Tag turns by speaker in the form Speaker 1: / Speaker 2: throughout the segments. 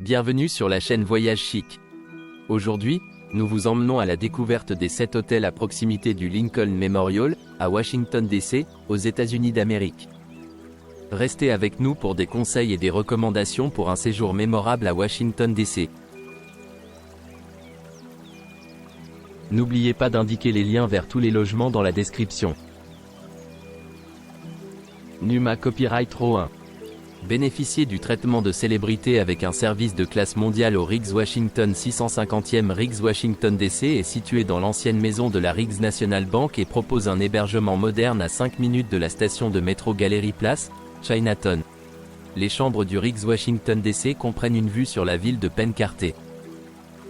Speaker 1: Bienvenue sur la chaîne Voyage Chic. Aujourd'hui, nous vous emmenons à la découverte des 7 hôtels à proximité du Lincoln Memorial, à Washington DC, aux États-Unis d'Amérique. Restez avec nous pour des conseils et des recommandations pour un séjour mémorable à Washington DC. N'oubliez pas d'indiquer les liens vers tous les logements dans la description. Numa Copyright Row 1. Bénéficiez du traitement de célébrité avec un service de classe mondiale au Riggs Washington 650e Riggs Washington DC est situé dans l'ancienne maison de la Riggs National Bank et propose un hébergement moderne à 5 minutes de la station de métro Gallery Place, Chinatown. Les chambres du Riggs Washington DC comprennent une vue sur la ville de Penn-Carter.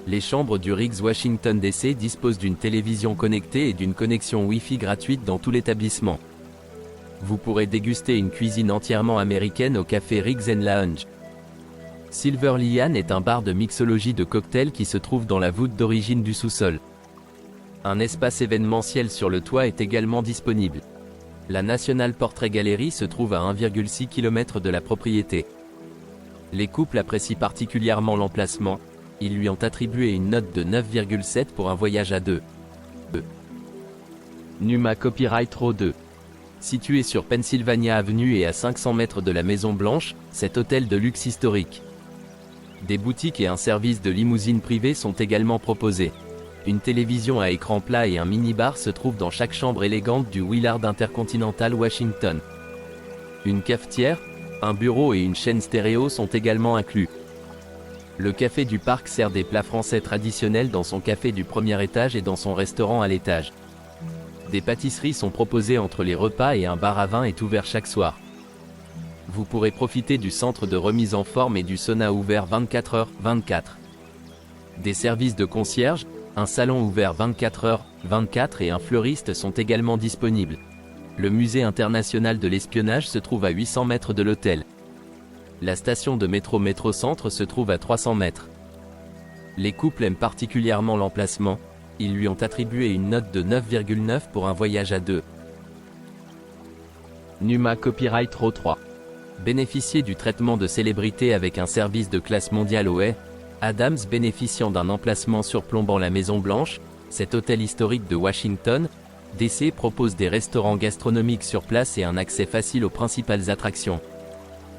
Speaker 1: Les chambres du Riggs Washington DC disposent d'une télévision connectée et d'une connexion Wi-Fi gratuite dans tout l'établissement. Vous pourrez déguster une cuisine entièrement américaine au café Riggs & Lounge. Silver Lion est un bar de mixologie de cocktails qui se trouve dans la voûte d'origine du sous-sol. Un espace événementiel sur le toit est également disponible. La National Portrait Gallery se trouve à 1,6 km de la propriété. Les couples apprécient particulièrement l'emplacement. Ils lui ont attribué une note de 9,7 pour un voyage à deux. Numa Copyright Row 2. Situé sur Pennsylvania Avenue et à 500 mètres de la Maison Blanche, cet hôtel de luxe historique. Des boutiques et un service de limousine privée sont également proposés. Une télévision à écran plat et un mini-bar se trouvent dans chaque chambre élégante du Willard Intercontinental Washington. Une cafetière, un bureau et une chaîne stéréo sont également inclus. Le café du parc sert des plats français traditionnels dans son café du premier étage et dans son restaurant à l'étage. Des pâtisseries sont proposées entre les repas et un bar à vin est ouvert chaque soir. Vous pourrez profiter du centre de remise en forme et du sauna ouvert 24h/24. Des services de concierge, un salon ouvert 24h/24 et un fleuriste sont également disponibles. Le musée international de l'espionnage se trouve à 800 mètres de l'hôtel. La station de métro Métro-Centre se trouve à 300 mètres. Les couples aiment particulièrement l'emplacement. Ils lui ont attribué une note de 9,9 pour un voyage à deux. Numa Copyright Row 3. Bénéficiez du traitement de célébrité avec un service de classe mondiale au Adams bénéficiant d'un emplacement surplombant la Maison Blanche. Cet hôtel historique de Washington, DC propose des restaurants gastronomiques sur place et un accès facile aux principales attractions.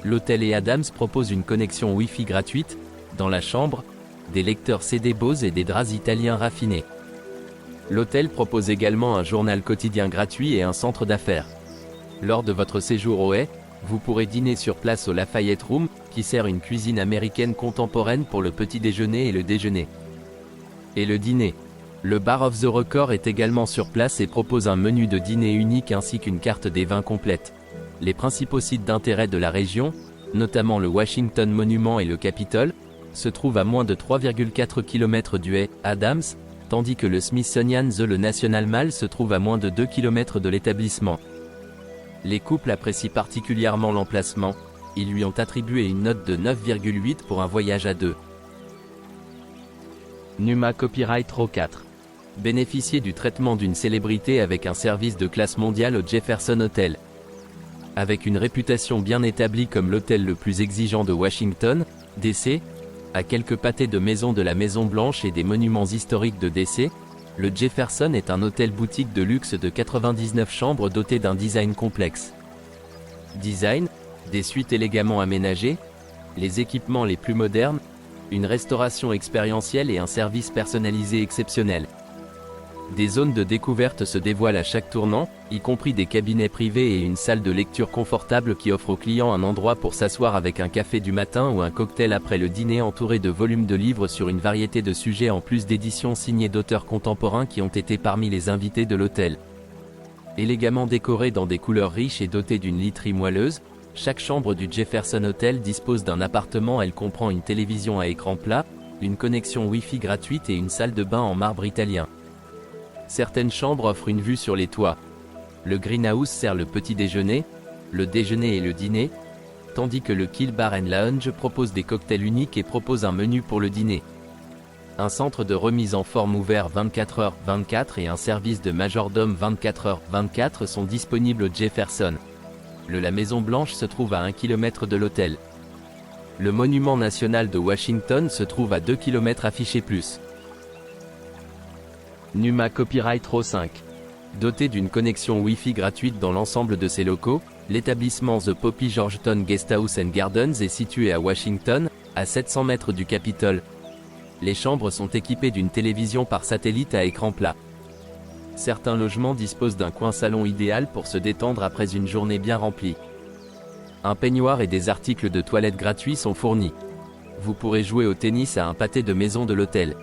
Speaker 1: L'hôtel Adams propose une connexion Wi-Fi gratuite, dans la chambre, des lecteurs CD Bose et des draps italiens raffinés. L'hôtel propose également un journal quotidien gratuit et un centre d'affaires. Lors de votre séjour au vous pourrez dîner sur place au Lafayette Room, qui sert une cuisine américaine contemporaine pour le petit déjeuner et le déjeuner. Et le dîner. Le Bar of the Record est également sur place et propose un menu de dîner unique ainsi qu'une carte des vins complète. Les principaux sites d'intérêt de la région, notamment le Washington Monument et le Capitole, se trouvent à moins de 3,4 km du Adams, tandis que le Smithsonian The National Mall se trouve à moins de 2 km de l'établissement. Les couples apprécient particulièrement l'emplacement. Ils lui ont attribué une note de 9,8 pour un voyage à deux. Numa Copyright Row 4. Bénéficiez du traitement d'une célébrité avec un service de classe mondiale au Jefferson Hotel. Avec une réputation bien établie comme l'hôtel le plus exigeant de Washington, DC, à quelques pâtés de maisons de la Maison Blanche et des monuments historiques de DC, le Jefferson est un hôtel boutique de luxe de 99 chambres doté d'un design complexe. Design, des suites élégamment aménagées, les équipements les plus modernes, une restauration expérientielle et un service personnalisé exceptionnel. Des zones de découverte se dévoilent à chaque tournant, y compris des cabinets privés et une salle de lecture confortable qui offre aux clients un endroit pour s'asseoir avec un café du matin ou un cocktail après le dîner entouré de volumes de livres sur une variété de sujets en plus d'éditions signées d'auteurs contemporains qui ont été parmi les invités de l'hôtel. Élégamment décorée dans des couleurs riches et dotée d'une literie moelleuse, chaque chambre du Jefferson Hotel dispose d'un appartement. Elle comprend une télévision à écran plat, une connexion Wi-Fi gratuite et une salle de bain en marbre italien. Certaines chambres offrent une vue sur les toits. Le greenhouse sert le petit déjeuner, le déjeuner et le dîner, tandis que le Kill Bar & Lounge propose des cocktails uniques et propose un menu pour le dîner. Un centre de remise en forme ouvert 24h/24 et un service de majordome 24h/24 sont disponibles au Jefferson. La Maison Blanche se trouve à 1 km de l'hôtel. Le monument national de Washington se trouve à 2 km affiché plus. Numa Copyright Row 5. Doté d'une connexion Wi-Fi gratuite dans l'ensemble de ses locaux, l'établissement The Poppy Georgetown Guesthouse and Gardens est situé à Washington, à 700 mètres du Capitole. Les chambres sont équipées d'une télévision par satellite à écran plat. Certains logements disposent d'un coin salon idéal pour se détendre après une journée bien remplie. Un peignoir et des articles de toilette gratuits sont fournis. Vous pourrez jouer au tennis à un pâté de maison de l'hôtel.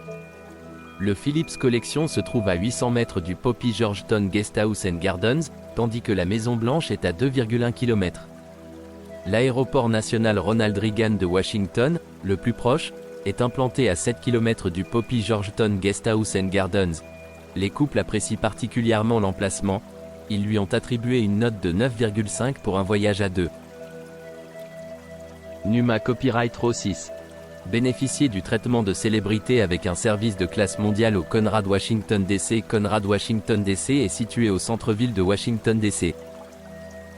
Speaker 1: Le Phillips Collection se trouve à 800 mètres du Poppy Georgetown Guesthouse and Gardens, tandis que la Maison Blanche est à 2,1 km. L'aéroport national Ronald Reagan de Washington, le plus proche, est implanté à 7 km du Poppy Georgetown Guesthouse and Gardens. Les couples apprécient particulièrement l'emplacement. Ils lui ont attribué une note de 9,5 pour un voyage à deux. Numa Copyright Row 6. Bénéficiez du traitement de célébrité avec un service de classe mondiale au Conrad Washington DC. Conrad Washington DC est situé au centre-ville de Washington DC.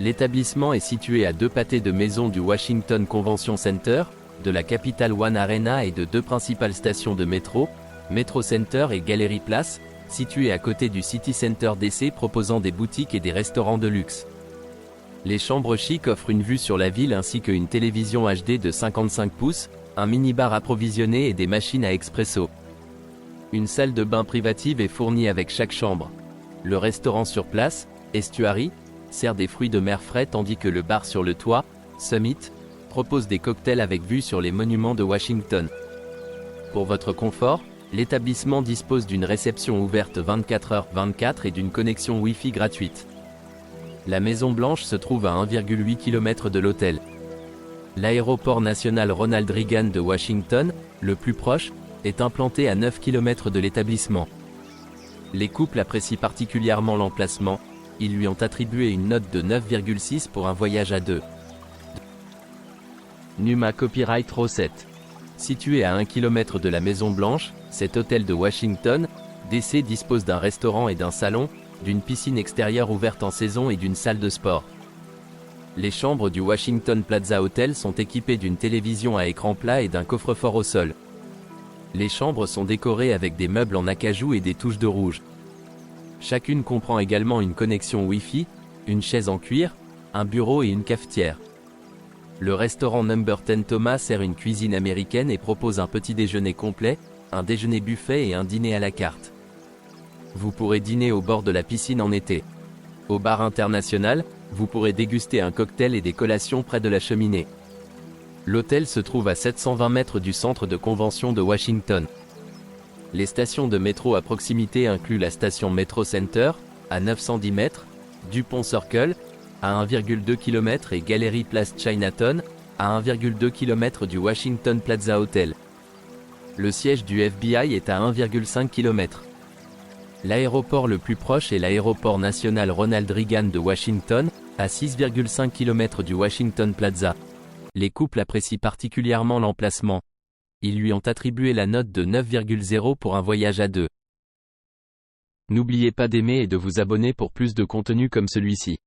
Speaker 1: L'établissement est situé à 2 pâtés de maison du Washington Convention Center, de la Capital One Arena et de 2 principales stations de métro, Metro Center et Gallery Place, situées à côté du City Center DC proposant des boutiques et des restaurants de luxe. Les chambres chic offrent une vue sur la ville ainsi qu'une télévision HD de 55 pouces, un minibar approvisionné et des machines à expresso. Une salle de bain privative est fournie avec chaque chambre. Le restaurant sur place, Estuary, sert des fruits de mer frais tandis que le bar sur le toit, Summit, propose des cocktails avec vue sur les monuments de Washington. Pour votre confort, l'établissement dispose d'une réception ouverte 24h/24 et d'une connexion Wi-Fi gratuite. La Maison Blanche se trouve à 1,8 km de l'hôtel. L'aéroport national Ronald Reagan de Washington, le plus proche, est implanté à 9 km de l'établissement. Les couples apprécient particulièrement l'emplacement. Ils lui ont attribué une note de 9,6 pour un voyage à deux. Numa Copyright Row 7. Situé à 1 km de la Maison Blanche, cet hôtel de Washington, DC dispose d'un restaurant et d'un salon, d'une piscine extérieure ouverte en saison et d'une salle de sport. Les chambres du Washington Plaza Hotel sont équipées d'une télévision à écran plat et d'un coffre-fort au sol. Les chambres sont décorées avec des meubles en acajou et des touches de rouge. Chacune comprend également une connexion Wi-Fi, une chaise en cuir, un bureau et une cafetière. Le restaurant Number 10 Thomas sert une cuisine américaine et propose un petit déjeuner complet, un déjeuner buffet et un dîner à la carte. Vous pourrez dîner au bord de la piscine en été. Au bar international, vous pourrez déguster un cocktail et des collations près de la cheminée. L'hôtel se trouve à 720 mètres du centre de convention de Washington. Les stations de métro à proximité incluent la station Metro Center, à 910 mètres, Dupont Circle, à 1,2 km et Gallery Place Chinatown, à 1,2 km du Washington Plaza Hotel. Le siège du FBI est à 1,5 km. L'aéroport le plus proche est l'aéroport national Ronald Reagan de Washington, à 6,5 km du Washington Plaza. Les couples apprécient particulièrement l'emplacement. Ils lui ont attribué la note de 9,0 pour un voyage à deux. N'oubliez pas d'aimer et de vous abonner pour plus de contenu comme celui-ci.